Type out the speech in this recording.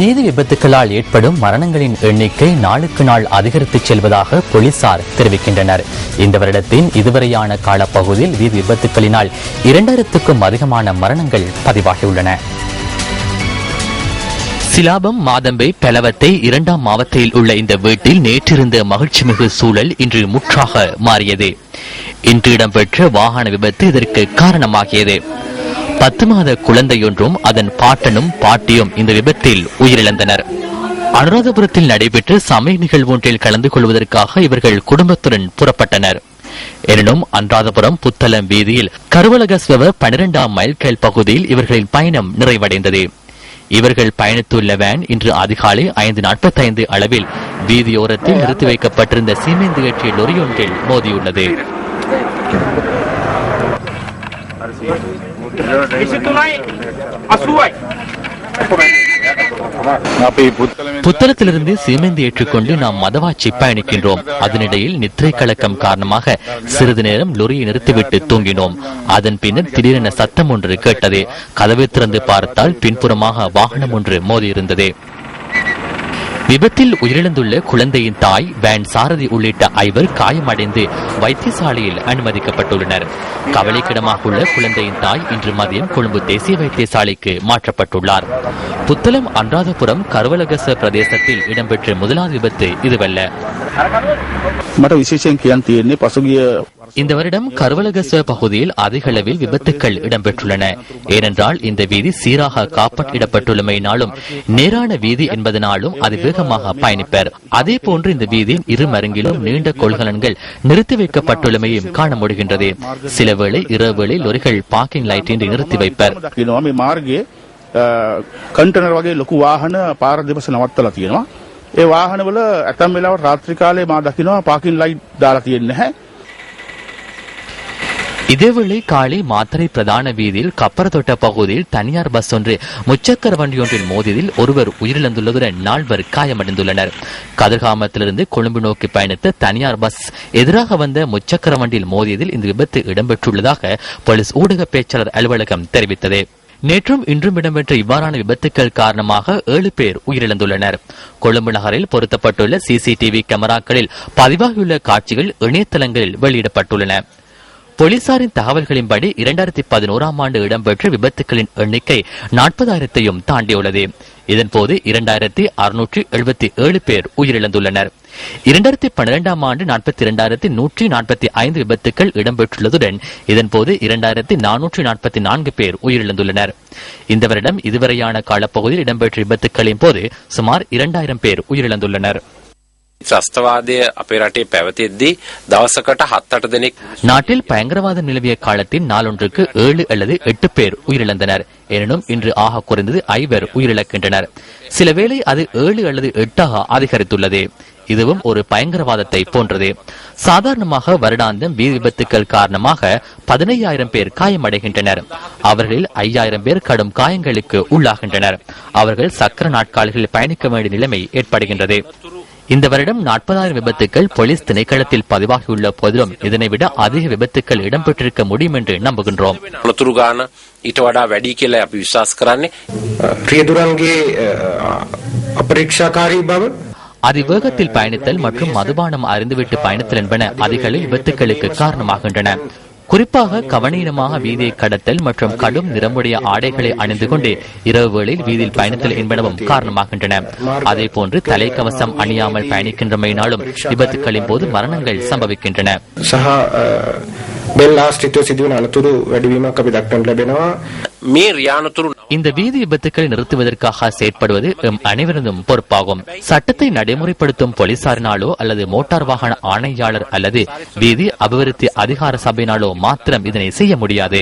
வீதி விபத்துகளால் ஏற்படும் மரணங்களின் எண்ணிக்கை நாளுக்கு நாள் அதிகரித்து செல்வதாக போலீசார் தெரிவிக்கின்றனர். இந்த வருடத்தின் இதுவரையான காலப்பகுதியில் வீதி விபத்துகளினால் 2000க்கும் அதிகமான மரணங்கள் பதிவாகியுள்ளன. சிலாபம் மாதம்பை பெலவத்தை 2ஆம் மாவட்டத்தில் உள்ள இந்த வீட்டில் நேற்றிருந்த மகிழ்ச்சிமிகு சூழல் இன்று முற்றாக மாறியது. இன்று இடம்பெற்ற வாகன விபத்து இதற்கு காரணமாகியது. 10 மாத குழந்தையொன்றும் அதன் பாட்டனும் பாட்டியும் இந்த விபத்தில் உயிரிழந்தனர். அனுராதபுரத்தில் நடைபெற்ற சமய நிகழ்வொன்றில் கலந்து கொள்வதற்காக இவர்கள் குடும்பத்துடன் புறப்பட்டனர். எனினும் அனுராதபுரம் புத்தளம் வீதியில் கருவலகஸ்வ 12ஆம் மைல்கல் பகுதியில் இவர்களின் பயணம் நிறைவடைந்தது. இவர்கள் பயணித்துள்ள வேன் இன்று அதிகாலை 5:45 அளவில் வீதியோரத்தில் நிறுத்தி வைக்கப்பட்டிருந்த சீமெந்து ஏற்றிய லொரி ஒன்றில் மோதியுள்ளது. புத்தளத்திலிருந்து சீமெந்து ஏற்றுக்கொண்டு நாம் மதவாச்சி பயணிக்கின்றோம். அதனிடையில் நித்திரை கலக்கம் காரணமாக சிறிது நேரம் லொரியை நிறுத்திவிட்டு தூங்கினோம். அதன் பின்னர் திடீரென சத்தம் ஒன்று கேட்டது. கதவை திறந்து பார்த்தால் பின்புறமாக வாகனம் ஒன்று மோதியிருந்தது. விபத்தில் உயிரிழந்துள்ள குழந்தையின் தாய், வேன் சாரதி உள்ளிட்ட 5 காயமடைந்து வைத்தியசாலையில் அனுமதிக்கப்பட்டுள்ளனர். கவலைக்கிடமாக உள்ள குழந்தையின் தாய் இன்று மதியம் கொழும்பு தேசிய வைத்தியசாலைக்கு மாற்றப்பட்டுள்ளார். புத்தளம் அனுராதபுரம் கருவலகச பிரதேசத்தில் இடம்பெற்ற முதலாவது விபத்து இதுவல்ல. இந்த வருடம் கருவலகச பகுதியில் அதிக அளவில் விபத்துக்கள் இடம்பெற்றுள்ளன. ஏனென்றால் இந்த வீதி சீராக காப்பாற்றிடப்பட்டுள்ளமையினாலும் நேரான வீதி என்பதனாலும் அது வேகமாக பயணிப்பர். அதே போன்று இந்த வீதியின் இரு மருங்கிலும் நீண்ட கொள்கலன்கள் நிறுத்தி வைக்கப்பட்டுள்ளமையும் காண முடிகின்றது. சில வேளை இரவேளை லொரிகள் பார்க்கிங் லைட்டின்றி நிறுத்தி வைப்பர். කන්ටනර් වගේ ලොකු වාහන පාර දෙපස නවත්තලා තියෙනවා. ඒ වාහනවල ඇතම් වෙලාවට රාත්‍රී කාලේ මා දකිනවා පාකින් ලයිට් දාලා තියෙන්නේ නැහැ. இதேவேளை காலை மாத்தறை பிரதான வீதியில் கப்பரத்தொட்ட பகுதியில் தனியார் பஸ் ஒன்று முச்சக்கர வண்டி ஒன்றில் மோதியதில் ஒருவர் உயிரிழந்துள்ளதுடன் 4 காயமடைந்துள்ளனர். கதிர்காமத்திலிருந்து கொழும்பு நோக்கி பயணித்த தனியார் பஸ் எதிராக வந்த முச்சக்கர வண்டியில் மோதியதில் இந்த விபத்து இடம்பெற்றுள்ளதாக போலீஸ் ஊடக பேச்சாளர் அலுவலகம் தெரிவித்தது. நேற்றும் இன்றும் இடம்பெற்ற இவ்வாறான விபத்துக்கள் காரணமாக 7 பேர் உயிரிழந்துள்ளனர். கொழும்பு நகரில் பொருத்தப்பட்டுள்ள சிசிடிவி கேமராக்களில் பதிவாகியுள்ள காட்சிகள் இணையதளங்களில் வெளியிடப்பட்டுள்ளன. போலீசாரின் தகவல்களின்படி 2011ஆம் ஆண்டு இடம்பெற்ற விபத்துக்களின் எண்ணிக்கை 40,000ஐயும் தாண்டியுள்ளது. இதன்போது 2677 பேர் உயிரிழந்துள்ளனர். 2012ஆம் ஆண்டு 42,145 விபத்துக்கள் இடம்பெற்றுள்ளதுடன் இதன்போது 2,444 பேர் உயிரிழந்துள்ளனர். இந்த வருடம் இதுவரையான காலப்பகுதியில் இடம்பெற்ற விபத்துக்களின் போது சுமார் 2,000 பேர் உயிரிழந்துள்ளனர். நாட்டில் பயங்கரவாதம் நிலவிய காலத்தில் நாளொன்றுக்கு 7 அல்லது 8 பேர் உயிரிழந்தனர். எனினும் இன்று ஆக குறைந்தது 5 உயிரிழக்கின்றனர். சில வேளை அது 7 அல்லது 8 அதிகரித்துள்ளது. இதுவும் ஒரு பயங்கரவாதத்தை போன்றது. சாதாரணமாக வருடாந்தம் வீதி விபத்துக்கள் காரணமாக 15,000 பேர் காயமடைகின்றனர். அவர்களில் 5,000 பேர் கடும் காயங்களுக்கு உள்ளாகின்றனர். அவர்கள் சக்கர நாட்காலிகளில் பயணிக்க வேண்டிய நிலைமை ஏற்படுகின்றது. இந்த வருடம் 40,000 விபத்துக்கள் போலீஸ் திணைக்களத்தில் பதிவாகியுள்ள போதிலும் இதனை விட அதிக விபத்துக்கள் இடம்பெற்றிருக்க முடியும் என்று நம்புகின்றோம். அதிவேகத்தில் பயணித்தல் மற்றும் மதுபானம் அறிந்துவிட்டு பயணித்தல் என்பன அதிக விபத்துக்களுக்கு காரணமாகின்றன. குறிப்பாக கவனீனமாக வீதியை கடத்தல் மற்றும் கடும் நிறமுடைய ஆடைகளை அணிந்து கொண்டு இரவு வேளையில் வீதியில் பயணித்தல் என்பனவும் காரணமாகின்றன. அதே போன்று தலைக்கவசம் அணியாமல் பயணிக்கின்றமையினாலும் விபத்துக்களின் போது மரணங்கள் சம்பவிக்கின்றன. இந்த வீதி விபத்துக்களை நிறுத்துவதற்காக செயற்படுவது அனைவரும் பொறுப்பாகும். சட்டத்தை நடைமுறைப்படுத்தும் போலீசாரினாலோ அல்லது மோட்டார் வாகன ஆணையாளர் அல்லது வீதி அபிவிருத்தி அதிகார சபையினாலோ மாத்திரம் இதனை செய்ய முடியாது.